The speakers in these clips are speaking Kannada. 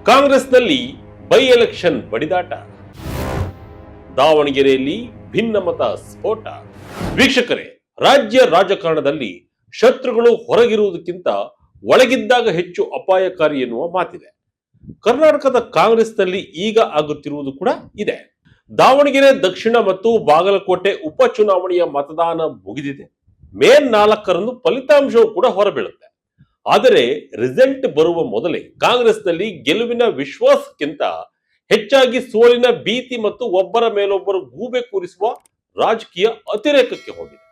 ಕಾಂಗ್ರೆಸ್ನಲ್ಲಿ ಬೈ ಎಲೆಕ್ಷನ್ ಬಡಿದಾಟ, ದಾವಣಗೆರೆಯಲ್ಲಿ ಭಿನ್ನಮತ ಸ್ಫೋಟ. ವೀಕ್ಷಕರೇ, ರಾಜ್ಯ ರಾಜಕಾರಣದಲ್ಲಿ ಶತ್ರುಗಳು ಹೊರಗಿರುವುದಕ್ಕಿಂತ ಒಳಗಿದ್ದಾಗ ಹೆಚ್ಚು ಅಪಾಯಕಾರಿ ಎನ್ನುವ ಮಾತಿದೆ. ಕರ್ನಾಟಕದ ಕಾಂಗ್ರೆಸ್ನಲ್ಲಿ ಈಗ ಆಗುತ್ತಿರುವುದು ಕೂಡ ಇದೆ. ದಾವಣಗೆರೆ ದಕ್ಷಿಣ ಮತ್ತು ಬಾಗಲಕೋಟೆ ಉಪಚುನಾವಣೆಯ ಮತದಾನ ಮುಗಿದಿದೆ. ಮೇ 4ರಂದು ಫಲಿತಾಂಶವು ಕೂಡ ಹೊರಬೀಳುತ್ತೆ. ಆದರೆ ರಿಸಲ್ಟ್ ಬರುವ ಮೊದಲೇ ಕಾಂಗ್ರೆಸ್ನಲ್ಲಿ ಗೆಲುವಿನ ವಿಶ್ವಾಸಕ್ಕಿಂತ ಹೆಚ್ಚಾಗಿ ಸೋಲಿನ ಭೀತಿ ಮತ್ತು ಒಬ್ಬರ ಮೇಲೊಬ್ಬರು ಗೂಬೆ ಕೂರಿಸುವ ರಾಜಕೀಯ ಅತಿರೇಕಕ್ಕೆ ಹೋಗಿದೆ.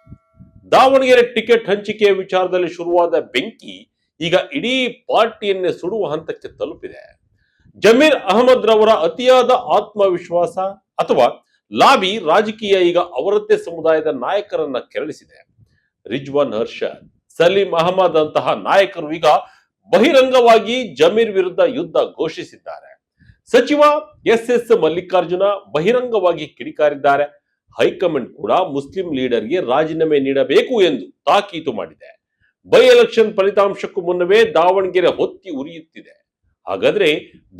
ದಾವಣಗೆರೆ ಟಿಕೆಟ್ ಹಂಚಿಕೆಯ ವಿಚಾರದಲ್ಲಿ ಶುರುವಾದ ಬೆಂಕಿ ಈಗ ಇಡೀ ಪಾರ್ಟಿಯನ್ನೇ ಸುಡುವ ಹಂತಕ್ಕೆ ತಲುಪಿದೆ. ಜಮೀರ್ ಅಹಮದ್ ರವರ ಅತಿಯಾದ ಆತ್ಮವಿಶ್ವಾಸ ಅಥವಾ ಲಾಬಿ ರಾಜಕೀಯ ಈಗ ಅವರದ್ದೇ ಸಮುದಾಯದ ನಾಯಕರನ್ನ ಕೆರಳಿಸಿದೆ. ರಿಜ್ವಾನ್ ಅರ್ಷದ್, ಸಲೀಂ ಅಹಮದ್ ಅಂತಹ ನಾಯಕರು ಈಗ ಬಹಿರಂಗವಾಗಿ ಜಮೀರ್ ವಿರುದ್ಧ ಯುದ್ಧ ಘೋಷಿಸಿದ್ದಾರೆ. ಸಚಿವ ಎಸ್ ಮಲ್ಲಿಕಾರ್ಜುನ ಬಹಿರಂಗವಾಗಿ ಕಿಡಿಕಾರಿದ್ದಾರೆ. ಹೈಕಮಾಂಡ್ ಕೂಡ ಮುಸ್ಲಿಂ ಲೀಡರ್ಗೆ ರಾಜೀನಾಮೆ ನೀಡಬೇಕು ಎಂದು ತಾಕೀತು ಮಾಡಿದೆ. ಬೈ ಎಲೆಕ್ಷನ್ ಫಲಿತಾಂಶಕ್ಕೂ ಮುನ್ನವೇ ದಾವಣಗೆರೆ ಹೊತ್ತಿ ಉರಿಯುತ್ತಿದೆ. ಹಾಗಾದ್ರೆ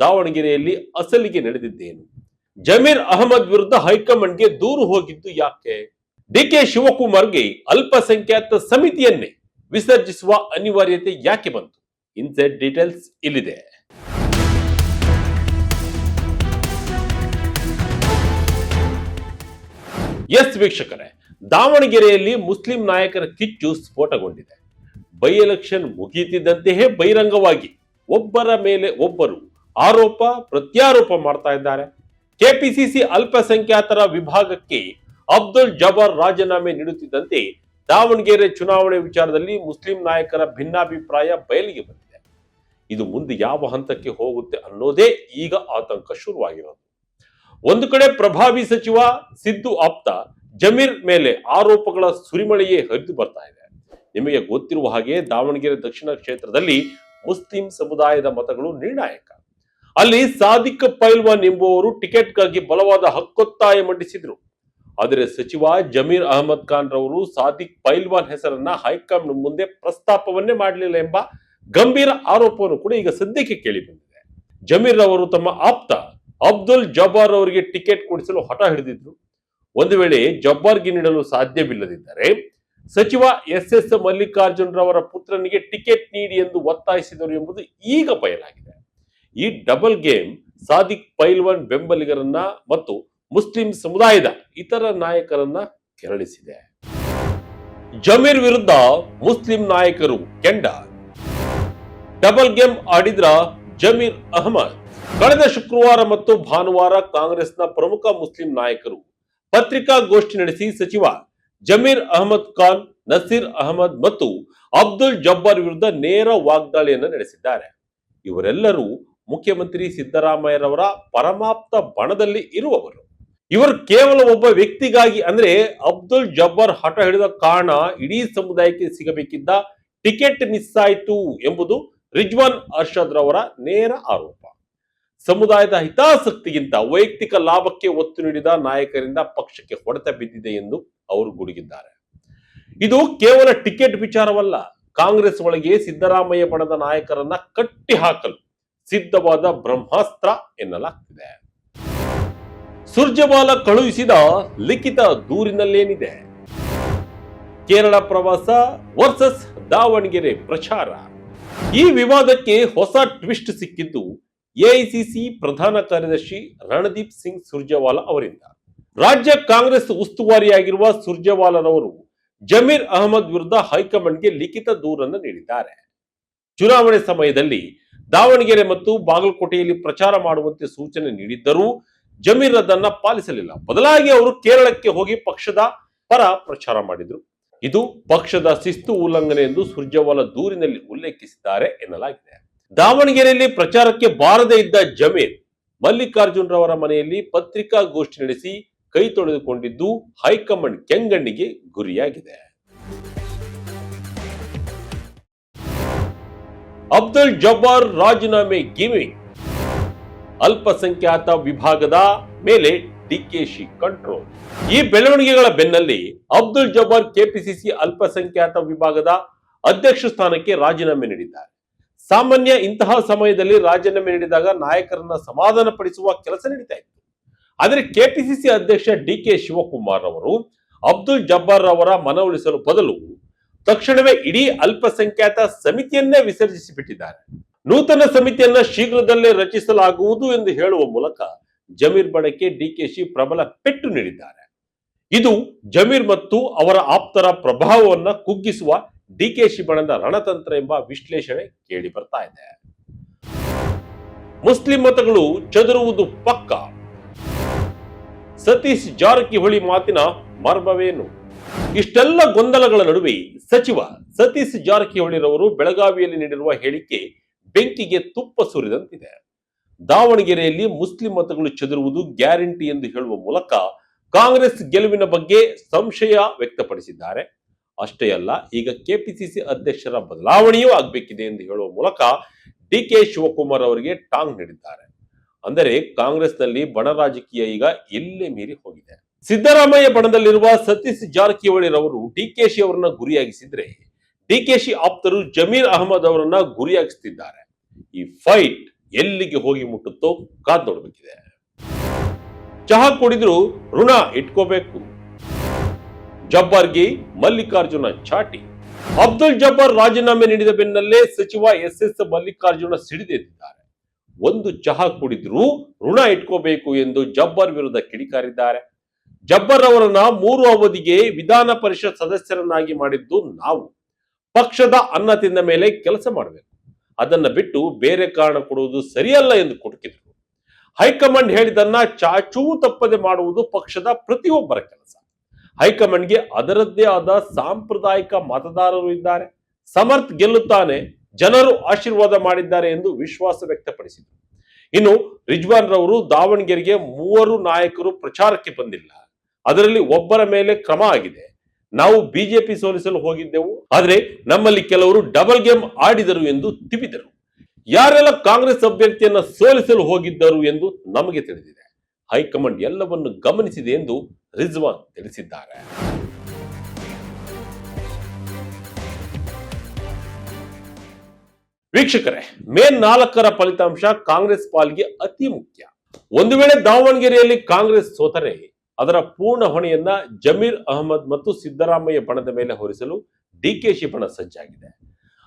ದಾವಣಗೆರೆಯಲ್ಲಿ ಅಸಲಿಗೆ ನಡೆದಿದ್ದೇನು? ಜಮೀರ್ ಅಹಮದ್ ವಿರುದ್ಧ ಹೈಕಮಾಂಡ್ಗೆ ದೂರು ಹೋಗಿದ್ದು ಯಾಕೆ? ಡಿಕೆ ಶಿವಕುಮಾರ್ಗೆ ಅಲ್ಪಸಂಖ್ಯಾತ ಸಮಿತಿಯನ್ನೇ ವಿಸರ್ಜಿಸುವ ಅನಿವಾರ್ಯತೆ ಯಾಕೆ ಬಂತು? ಇನ್ಸೈಡ್ ಡೀಟೇಲ್ಸ್ ಇಲ್ಲಿದೆ. ಎಸ್ ವೀಕ್ಷಕರೇ, ದಾವಣಗೆರೆಯಲ್ಲಿ ಮುಸ್ಲಿಂ ನಾಯಕರ ಕಿಚ್ಚು ಸ್ಫೋಟಗೊಂಡಿದೆ. ಬೈ ಎಲೆಕ್ಷನ್ ಮುಗಿಯುತ್ತಿದ್ದಂತೆಯೇ ಬಹಿರಂಗವಾಗಿ ಒಬ್ಬರ ಮೇಲೆ ಒಬ್ಬರು ಆರೋಪ ಪ್ರತ್ಯಾರೋಪ ಮಾಡ್ತಾ ಇದ್ದಾರೆ. ಕೆಪಿಸಿಸಿ ಅಲ್ಪಸಂಖ್ಯಾತರ ವಿಭಾಗಕ್ಕೆ ಅಬ್ದುಲ್ ಜಬ್ಬಾರ್ ರಾಜೀನಾಮೆ ನೀಡುತ್ತಿದ್ದಂತೆ ದಾವಣಗೆರೆ ಚುನಾವಣೆ ವಿಚಾರದಲ್ಲಿ ಮುಸ್ಲಿಂ ನಾಯಕರ ಭಿನ್ನಾಭಿಪ್ರಾಯ ಬಯಲಿಗೆ ಬಂದಿದೆ. ಇದು ಮುಂದೆ ಯಾವ ಹಂತಕ್ಕೆ ಹೋಗುತ್ತೆ ಅನ್ನೋದೇ ಈಗ ಆತಂಕ ಶುರುವಾಗಿರೋದು. ಒಂದು ಕಡೆ ಪ್ರಭಾವಿ ಸಚಿವ ಸಿದ್ದು ಆಪ್ತ ಜಮೀರ್ ಮೇಲೆ ಆರೋಪಗಳ ಸುರಿಮಳೆಯೇ ಹರಿದು ಬರ್ತಾ ಇದೆ. ನಿಮಗೆ ಗೊತ್ತಿರುವ ಹಾಗೆ ದಾವಣಗೆರೆ ದಕ್ಷಿಣ ಕ್ಷೇತ್ರದಲ್ಲಿ ಮುಸ್ಲಿಂ ಸಮುದಾಯದ ಮತಗಳು ನಿರ್ಣಾಯಕ. ಅಲ್ಲಿ ಸಾದಿಕ್ ಪೈಲ್ವಾನ್ ಎಂಬುವರು ಟಿಕೆಟ್ಗಾಗಿ ಬಲವಾದ ಹಕ್ಕೊತ್ತಾಯ ಮಂಡಿಸಿದ್ರು. ಆದರೆ ಸಚಿವ ಜಮೀರ್ ಅಹಮದ್ ಖಾನ್ ರವರು ಸಾದಿಕ್ ಪೈಲ್ವಾನ್ ಹೆಸರನ್ನ ಹೈಕಮಾಂಡ್ ಮುಂದೆ ಪ್ರಸ್ತಾಪವನ್ನೇ ಮಾಡಲಿಲ್ಲ ಎಂಬ ಗಂಭೀರ ಆರೋಪವನ್ನು ಕೂಡ ಈಗ ಸದ್ಯಕ್ಕೆ ಕೇಳಿ ಬಂದಿದೆ. ಜಮೀರ್ ಅವರು ತಮ್ಮ ಆಪ್ತ ಅಬ್ದುಲ್ ಜಬ್ಬಾರ್ ಅವರಿಗೆ ಟಿಕೆಟ್ ಕೊಡಿಸಲು ಹಠ ಹಿಡಿದಿದ್ರು. ಒಂದು ವೇಳೆ ಜಬ್ಬಾರ್ಗೆ ನೀಡಲು ಸಾಧ್ಯವಿಲ್ಲದಿದ್ದರೆ ಸಚಿವ ಎಸ್ ಮಲ್ಲಿಕಾರ್ಜುನ್ ರವರ ಪುತ್ರನಿಗೆ ಟಿಕೆಟ್ ನೀಡಿ ಎಂದು ಒತ್ತಾಯಿಸಿದರು ಎಂಬುದು ಈಗ ಬಯಲಾಗಿದೆ. ಈ ಡಬಲ್ ಗೇಮ್ ಸಾದಿಕ್ ಪೈಲ್ವಾನ್ ಬೆಂಬಲಿಗರನ್ನ ಮತ್ತು ಮುಸ್ಲಿಂ ಸಮುದಾಯದ ಇತರ ನಾಯಕರನ್ನ ಕೆರಳಿಸಿದೆ. ಜಮೀರ್ ವಿರುದ್ಧ ಮುಸ್ಲಿಂ ನಾಯಕರು ಕೆಂಡ. ಡಬಲ್ ಗೇಮ್ ಆಡಿದ್ರ ಜಮೀರ್ ಅಹಮದ್. ಕಳೆದ ಶುಕ್ರವಾರ ಮತ್ತು ಭಾನುವಾರ ಕಾಂಗ್ರೆಸ್ನ ಪ್ರಮುಖ ಮುಸ್ಲಿಂ ನಾಯಕರು ಪತ್ರಿಕಾಗೋಷ್ಠಿ ನಡೆಸಿ ಸಚಿವ ಜಮೀರ್ ಅಹಮದ್ ಖಾನ್, ನಸೀರ್ ಅಹಮದ್ ಮತ್ತು ಅಬ್ದುಲ್ ಜಬ್ಬಾರ್ ವಿರುದ್ಧ ನೇರ ವಾಗ್ದಾಳಿಯನ್ನು ನಡೆಸಿದ್ದಾರೆ. ಇವರೆಲ್ಲರೂ ಮುಖ್ಯಮಂತ್ರಿ ಸಿದ್ದರಾಮಯ್ಯರವರ ಪರಮಾಪ್ತ ಬಣದಲ್ಲಿ ಇರುವವರು. ಇವರು ಕೇವಲ ಒಬ್ಬ ವ್ಯಕ್ತಿಗಾಗಿ ಅಂದ್ರೆ ಅಬ್ದುಲ್ ಜಬ್ಬಾರ್ ಹಠ ಹಿಡಿದ ಕಾರಣ ಇಡೀ ಸಮುದಾಯಕ್ಕೆ ಸಿಗಬೇಕಿದ್ದ ಟಿಕೆಟ್ ಮಿಸ್ ಆಯಿತು ಎಂಬುದು ರಿಜ್ವಾನ್ ಅರ್ಷದ್ ರವರ ನೇರ ಆರೋಪ. ಸಮುದಾಯದ ಹಿತಾಸಕ್ತಿಗಿಂತ ವೈಯಕ್ತಿಕ ಲಾಭಕ್ಕೆ ಒತ್ತು ನೀಡಿದ ನಾಯಕರಿಂದ ಪಕ್ಷಕ್ಕೆ ಹೊಡೆತ ಬಿದ್ದಿದೆ ಎಂದು ಅವರು ಗುಡುಗಿದ್ದಾರೆ. ಇದು ಕೇವಲ ಟಿಕೆಟ್ ವಿಚಾರವಲ್ಲ, ಕಾಂಗ್ರೆಸ್ ಒಳಗೆ ಸಿದ್ದರಾಮಯ್ಯ ಬಣದ ನಾಯಕರನ್ನ ಕಟ್ಟಿ ಹಾಕಲು ಸಿದ್ಧವಾದ ಬ್ರಹ್ಮಾಸ್ತ್ರ ಎನ್ನಲಾಗ್ತಿದೆ. ಸುರ್ಜೇವಾಲಾ ಕಳುಹಿಸಿದ ಲಿಖಿತ ದೂರಿನಲ್ಲೇನಿದೆ? ಕೇರಳ ಪ್ರವಾಸ ವರ್ಸಸ್ ದಾವಣಗೆರೆ ಪ್ರಚಾರ. ಈ ವಿವಾದಕ್ಕೆ ಹೊಸ ಟ್ವಿಸ್ಟ್ ಸಿಕ್ಕಿದ್ದು ಎಐಸಿಸಿ ಪ್ರಧಾನ ಕಾರ್ಯದರ್ಶಿ ರಣದೀಪ್ ಸಿಂಗ್ ಸುರ್ಜೇವಾಲಾ ಅವರಿಂದ. ರಾಜ್ಯ ಕಾಂಗ್ರೆಸ್ ಉಸ್ತುವಾರಿಯಾಗಿರುವ ಸುರ್ಜೇವಾಲಾರವರು ಜಮೀರ್ ಅಹಮದ್ ವಿರುದ್ಧ ಹೈಕಮಾಂಡ್ಗೆ ಲಿಖಿತ ದೂರನ್ನು ನೀಡಿದ್ದಾರೆ. ಚುನಾವಣೆ ಸಮಯದಲ್ಲಿ ದಾವಣಗೆರೆ ಮತ್ತು ಬಾಗಲಕೋಟೆಯಲ್ಲಿ ಪ್ರಚಾರ ಮಾಡುವಂತೆ ಸೂಚನೆ ನೀಡಿದ್ದರೂ ಜಮೀರ್ ಅದನ್ನ ಪಾಲಿಸಲಿಲ್ಲ. ಬದಲಾಗಿ ಅವರು ಕೇರಳಕ್ಕೆ ಹೋಗಿ ಪಕ್ಷದ ಪರ ಪ್ರಚಾರ ಮಾಡಿದ್ರು. ಇದು ಪಕ್ಷದ ಶಿಸ್ತು ಉಲ್ಲಂಘನೆ ಎಂದು ಸುರ್ಜೇವಾಲಾ ದೂರಿನಲ್ಲಿ ಉಲ್ಲೇಖಿಸಿದ್ದಾರೆ ಎನ್ನಲಾಗಿದೆ. ದಾವಣಗೆರೆಯಲ್ಲಿ ಪ್ರಚಾರಕ್ಕೆ ಬಾರದೇ ಇದ್ದ ಜಮೀರ್ ಮಲ್ಲಿಕಾರ್ಜುನ್ ರವರ ಮನೆಯಲ್ಲಿ ಪತ್ರಿಕಾಗೋಷ್ಠಿ ನಡೆಸಿ ಕೈ ತೊಳೆದುಕೊಂಡಿದ್ದು ಹೈಕಮಾಂಡ್ ಕೆಂಗಣ್ಣಿಗೆ ಗುರಿಯಾಗಿದೆ. ಅಬ್ದುಲ್ ಜಬ್ಬಾರ್ ರಾಜೀನಾಮೆ ಗಿಮಿಕ್. ಅಲ್ಪಸಂಖ್ಯಾತ ವಿಭಾಗದ ಮೇಲೆ ಡಿಕೆಶಿ ಕಂಟ್ರೋಲ್. ಈ ಬೆಳವಣಿಗೆಗಳ ಬೆನ್ನಲ್ಲಿ ಅಬ್ದುಲ್ ಜಬ್ಬಾರ್ ಕೆಪಿಸಿಸಿ ಅಲ್ಪಸಂಖ್ಯಾತ ವಿಭಾಗದ ಅಧ್ಯಕ್ಷ ಸ್ಥಾನಕ್ಕೆ ರಾಜೀನಾಮೆ ನೀಡಿದ್ದಾರೆ. ಸಾಮಾನ್ಯ ಇಂತಹ ಸಮಯದಲ್ಲಿ ರಾಜೀನಾಮೆ ನೀಡಿದಾಗ ನಾಯಕರನ್ನ ಸಮಾಧಾನ ಪಡಿಸುವ ಕೆಲಸ ನಡೀತಾ ಇತ್ತು. ಆದರೆ ಕೆಪಿಸಿಸಿ ಅಧ್ಯಕ್ಷ ಡಿಕೆ ಶಿವಕುಮಾರ್ ಅವರು ಅಬ್ದುಲ್ ಜಬ್ಬಾರ್ ಅವರ ಮನವೊಲಿಸಲು ಬದಲು ತಕ್ಷಣವೇ ಇಡೀ ಅಲ್ಪಸಂಖ್ಯಾತ ಸಮಿತಿಯನ್ನೇ ವಿಸರ್ಜಿಸಿ ಬಿಟ್ಟಿದ್ದಾರೆ. ನೂತನ ಸಮಿತಿಯನ್ನ ಶೀಘ್ರದಲ್ಲೇ ರಚಿಸಲಾಗುವುದು ಎಂದು ಹೇಳುವ ಮೂಲಕ ಜಮೀರ್ ಬಣಕ್ಕೆ ಡಿಕೆಶಿ ಪ್ರಬಲ ಪೆಟ್ಟು ನೀಡಿದ್ದಾರೆ. ಇದು ಜಮೀರ್ ಮತ್ತು ಅವರ ಆಪ್ತರ ಪ್ರಭಾವವನ್ನ ಕುಗ್ಗಿಸುವ ಡಿಕೆಶಿ ಬಣದ ರಣತಂತ್ರ ಎಂಬ ವಿಶ್ಲೇಷಣೆ ಕೇಳಿ ಬರ್ತಾ ಇದೆ. ಮುಸ್ಲಿಂ ಮತಗಳು ಚದುರುವುದು ಪಕ್ಕ. ಸತೀಶ್ ಜಾರಕಿಹೊಳಿ ಮಾತಿನ ಮರ್ಮವೇನು? ಇಷ್ಟೆಲ್ಲ ಗೊಂದಲಗಳ ನಡುವೆ ಸಚಿವ ಸತೀಶ್ ಜಾರಕಿಹೊಳಿರವರು ಬೆಳಗಾವಿಯಲ್ಲಿ ನೀಡಿರುವ ಹೇಳಿಕೆ ಬೆಂಕಿಗೆ ತುಪ್ಪ ಸುರಿದಂತಿದೆ. ದಾವಣಗೆರೆಯಲ್ಲಿ ಮುಸ್ಲಿಂ ಮತಗಳು ಚದುರುವುದು ಗ್ಯಾರಂಟಿ ಎಂದು ಹೇಳುವ ಮೂಲಕ ಕಾಂಗ್ರೆಸ್ ಗೆಲುವಿನ ಬಗ್ಗೆ ಸಂಶಯ ವ್ಯಕ್ತಪಡಿಸಿದ್ದಾರೆ. ಅಷ್ಟೇ ಅಲ್ಲ, ಈಗ ಕೆಪಿಸಿಸಿ ಅಧ್ಯಕ್ಷರ ಬದಲಾವಣೆಯೂ ಆಗಬೇಕಿದೆ ಎಂದು ಹೇಳುವ ಮೂಲಕ ಡಿಕೆ ಶಿವಕುಮಾರ್ ಅವರಿಗೆ ಟಾಂಗ್ ನೀಡಿದ್ದಾರೆ. ಅಂದರೆ ಕಾಂಗ್ರೆಸ್ನಲ್ಲಿ ಬಣ ರಾಜಕೀಯ ಈಗ ಎಲ್ಲೇ ಮೀರಿ ಹೋಗಿದೆ. ಸಿದ್ದರಾಮಯ್ಯ ಬಣದಲ್ಲಿರುವ ಸತೀಶ್ ಜಾರಕಿಹೊಳಿರವರು ಡಿಕೆಶಿ ಅವರನ್ನ ಗುರಿಯಾಗಿಸಿದ್ರೆ, ಡಿಕೆಶಿ ಆಪ್ತರು ಜಮೀರ್ ಅಹಮದ್ ಅವರನ್ನ ಗುರಿಯಾಗಿಸುತ್ತಿದ್ದಾರೆ. ಈ ಫೈಟ್ ಎಲ್ಲಿಗೆ ಹೋಗಿ ಮುಟ್ಟುತ್ತೋ ಕಾದ್ ನೋಡ್ಬೇಕಿದೆ. ಚಹಾ ಕುಡಿದ್ರು ಋಣ ಇಟ್ಕೋಬೇಕು. ಜಬ್ಬಾರ್ಗೆ ಮಲ್ಲಿಕಾರ್ಜುನ ಚಾಟಿ. ಅಬ್ದುಲ್ ಜಬ್ಬಾರ್ ರಾಜೀನಾಮೆ ನೀಡಿದ ಬೆನ್ನಲ್ಲೇ ಸಚಿವ ಎಸ್ ಮಲ್ಲಿಕಾರ್ಜುನ ಸಿಡಿದೆದ್ದಿದ್ದಾರೆ. ಒಂದು ಚಹಾ ಕುಡಿದ್ರೂ ಋಣ ಇಟ್ಕೋಬೇಕು ಎಂದು ಜಬ್ಬಾರ್ ವಿರುದ್ಧ ಕಿಡಿಕಾರಿದ್ದಾರೆ. ಜಬ್ಬಾರ್ ಅವರನ್ನ 3 ಅವಧಿಗೆ ವಿಧಾನ ಪರಿಷತ್ ಸದಸ್ಯರನ್ನಾಗಿ ಮಾಡಿದ್ದು ನಾವು. ಪಕ್ಷದ ಅನ್ನ ತಿಂದ ಮೇಲೆ ಕೆಲಸ ಮಾಡಬೇಕು, ಅದನ್ನ ಬಿಟ್ಟು ಬೇರೆ ಕಾರಣ ಕೊಡುವುದು ಸರಿಯಲ್ಲ ಎಂದು ಕುಟುಕಿದರು. ಹೈಕಮಾಂಡ್ ಹೇಳಿದನ್ನ ಚಾಚೂ ತಪ್ಪದೆ ಮಾಡುವುದು ಪಕ್ಷದ ಪ್ರತಿಯೊಬ್ಬರ ಕೆಲಸ. ಹೈಕಮಾಂಡ್ಗೆ ಅದರದ್ದೇ ಆದ ಸಾಂಪ್ರದಾಯಿಕ ಮತದಾರರು ಇದ್ದಾರೆ. ಸಮರ್ಥ್ ಗೆಲ್ಲುತ್ತಾನೆ, ಜನರು ಆಶೀರ್ವಾದ ಮಾಡಿದ್ದಾರೆ ಎಂದು ವಿಶ್ವಾಸ ವ್ಯಕ್ತಪಡಿಸಿದರು. ಇನ್ನು ರಿಜ್ವಾನ್ ರವರು ದಾವಣಗೆರೆಗೆ 3 ನಾಯಕರು ಪ್ರಚಾರಕ್ಕೆ ಬಂದಿಲ್ಲ, ಅದರಲ್ಲಿ ಒಬ್ಬರ ಮೇಲೆ ಕ್ರಮ ಆಗಿದೆ. ನಾವು ಬಿಜೆಪಿ ಸೋಲಿಸಲು ಹೋಗಿದ್ದೆವು, ಆದರೆ ನಮ್ಮಲ್ಲಿ ಕೆಲವರು ಡಬಲ್ ಗೇಮ್ ಆಡಿದರು ಎಂದು ತಿವಿದರು. ಯಾರೆಲ್ಲ ಕಾಂಗ್ರೆಸ್ ಅಭ್ಯರ್ಥಿಯನ್ನ ಸೋಲಿಸಲು ಹೋಗಿದ್ದರು ಎಂದು ನಮಗೆ ತಿಳಿದಿದೆ. ಹೈಕಮಾಂಡ್ ಎಲ್ಲವನ್ನು ಗಮನಿಸಿದೆ ಎಂದು ರಿಜ್ವಾನ್ ತಿಳಿಸಿದ್ದಾರೆ. ವೀಕ್ಷಕರೇ, ಮೇ 4ರ ಫಲಿತಾಂಶ ಕಾಂಗ್ರೆಸ್ ಪಾಲ್ಗೆ ಅತಿ ಮುಖ್ಯ. ಒಂದು ವೇಳೆ ದಾವಣಗೆರೆಯಲ್ಲಿ ಕಾಂಗ್ರೆಸ್ ಸೋತರೆ ಅದರ ಪೂರ್ಣ ಹೊಣೆಯನ್ನ ಜಮೀರ್ ಅಹಮದ್ ಮತ್ತು ಸಿದ್ದರಾಮಯ್ಯ ಬಣದ ಮೇಲೆ ಹೊರಿಸಲು ಡಿಕೆಶಿ ಬಣ ಸಜ್ಜಾಗಿದೆ.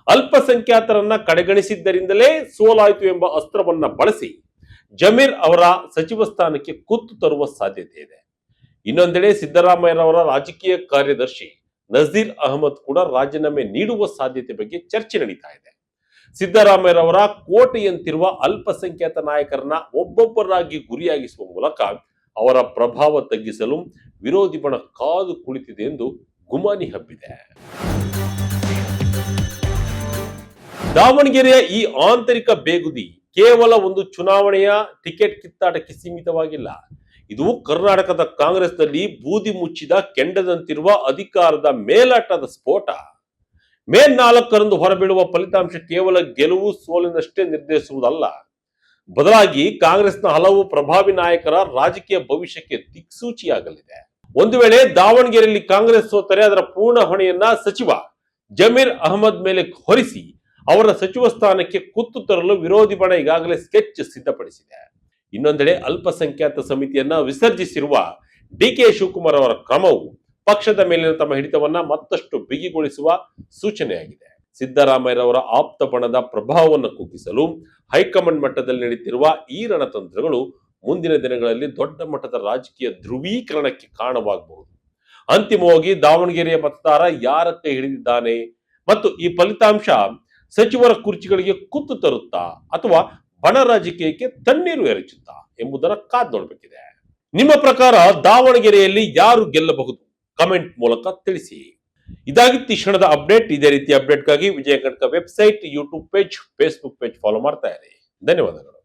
ಅಲ್ಪಸಂಖ್ಯಾತರನ್ನ ಕಡೆಗಣಿಸಿದ್ದರಿಂದಲೇ ಸೋಲಾಯಿತು ಎಂಬ ಅಸ್ತ್ರವನ್ನ ಬಳಸಿ ಜಮೀರ್ ಅವರ ಸಚಿವ ಸ್ಥಾನಕ್ಕೆ ಕುತ್ತು ತರುವ ಸಾಧ್ಯತೆ ಇದೆ. ಇನ್ನೊಂದೆಡೆ ಸಿದ್ದರಾಮಯ್ಯರವರ ರಾಜಕೀಯ ಕಾರ್ಯದರ್ಶಿ ನಜೀರ್ ಅಹಮದ್ ಕೂಡ ರಾಜೀನಾಮೆ ನೀಡುವ ಸಾಧ್ಯತೆ ಬಗ್ಗೆ ಚರ್ಚೆ ನಡೀತಾ ಇದೆ. ಸಿದ್ದರಾಮಯ್ಯರವರ ಕೋಟೆಯಂತಿರುವ ಅಲ್ಪಸಂಖ್ಯಾತ ನಾಯಕರನ್ನ ಒಬ್ಬೊಬ್ಬರಾಗಿ ಗುರಿಯಾಗಿಸುವ ಮೂಲಕ ಅವರ ಪ್ರಭಾವ ತಗ್ಗಿಸಲು ವಿರೋಧಿ ಬಣ ಕಾದು ಕುಳಿತಿದೆ ಎಂದು ಗುಮಾನಿ ಹಬ್ಬಿದೆ. ದಾವಣಗೆರೆಯ ಈ ಆಂತರಿಕ ಬೇಗುದಿ ಕೇವಲ ಒಂದು ಚುನಾವಣೆಯ ಟಿಕೆಟ್ ಕಿತ್ತಾಟಕ್ಕೆ ಸೀಮಿತವಾಗಿಲ್ಲ. ಇದು ಕರ್ನಾಟಕದ ಕಾಂಗ್ರೆಸ್ನಲ್ಲಿ ಬೂದಿ ಮುಚ್ಚಿದ ಕೆಂಡದಂತಿರುವ ಅಧಿಕಾರದ ಮೇಲಾಟದ ಸ್ಫೋಟ. ಮೇ 4ರಂದು ಹೊರಬೀಳುವ ಫಲಿತಾಂಶ ಕೇವಲ ಗೆಲುವು ಸೋಲಿನಷ್ಟೇ ನಿರ್ಧರಿಸುವುದಲ್ಲ, ಬದಲಾಗಿ ಕಾಂಗ್ರೆಸ್ನ ಹಲವು ಪ್ರಭಾವಿ ನಾಯಕರ ರಾಜಕೀಯ ಭವಿಷ್ಯಕ್ಕೆ ದಿಕ್ಸೂಚಿಯಾಗಲಿದೆ. ಒಂದು ವೇಳೆ ದಾವಣಗೆರೆಯಲ್ಲಿ ಕಾಂಗ್ರೆಸ್ ಸೋತರೆ ಅದರ ಪೂರ್ಣ ಹೊಣೆಯನ್ನ ಸಚಿವ ಜಮೀರ್ ಅಹಮದ್ ಮೇಲೆ ಹೊರಿಸಿ ಅವರ ಸಚಿವ ಸ್ಥಾನಕ್ಕೆ ಕುತ್ತು ತರಲು ವಿರೋಧಿ ಬಣ ಈಗಾಗಲೇ ಸ್ಕೆಚ್ ಸಿದ್ಧಪಡಿಸಿದೆ. ಇನ್ನೊಂದೆಡೆ ಅಲ್ಪಸಂಖ್ಯಾತ ಸಮಿತಿಯನ್ನ ವಿಸರ್ಜಿಸಿರುವ ಡಿಕೆ ಶಿವಕುಮಾರ್ ಅವರ ಕ್ರಮವು ಪಕ್ಷದ ಮೇಲಿನ ತಮ್ಮ ಹಿಡಿತವನ್ನ ಮತ್ತಷ್ಟು ಬಿಗಿಗೊಳಿಸುವ ಸೂಚನೆಯಾಗಿದೆ. ಸಿದ್ದರಾಮಯ್ಯರವರ ಆಪ್ತ ಬಣದ ಪ್ರಭಾವವನ್ನು ಕುಗ್ಗಿಸಲು ಹೈಕಮಾಂಡ್ ಮಟ್ಟದಲ್ಲಿ ನಡೆಯುತ್ತಿರುವ ಈ ರಣತಂತ್ರಗಳು ಮುಂದಿನ ದಿನಗಳಲ್ಲಿ ದೊಡ್ಡ ಮಟ್ಟದ ರಾಜಕೀಯ ಧ್ರುವೀಕರಣಕ್ಕೆ ಕಾರಣವಾಗಬಹುದು. ಅಂತಿಮವಾಗಿ ದಾವಣಗೆರೆಯ ಮತದಾರ ಯಾರ ಕೈ ಹಿಡಿದಿದ್ದಾನೆ ಮತ್ತು ಈ ಫಲಿತಾಂಶ ಸಚಿವರ ಕುರ್ಚಿಗಳಿಗೆ ಕುತ್ತು ತರುತ್ತಾ ಅಥವಾ ಬಣ ರಾಜಕೀಯಕ್ಕೆ ತಣ್ಣೀರು ಎರಚುತ್ತಾ ಎಂಬುದನ್ನು ಕಾದು ನೋಡಬೇಕಿದೆ. ನಿಮ್ಮ ಪ್ರಕಾರ ದಾವಣಗೆರೆಯಲ್ಲಿ ಯಾರು ಗೆಲ್ಲಬಹುದು? ಕಮೆಂಟ್ ಮೂಲಕ ತಿಳಿಸಿ. ಇದಾಗಿತ್ತು ಈ ಕ್ಷಣದ ಅಪ್ಡೇಟ್. ಇದೇ ರೀತಿ ಅಪ್ಡೇಟ್ಗಾಗಿ Vijaya Karnataka website, YouTube page, Facebook page follow ಮಾಡ್ತಾ ಇರಿ. ಧನ್ಯವಾದಗಳು.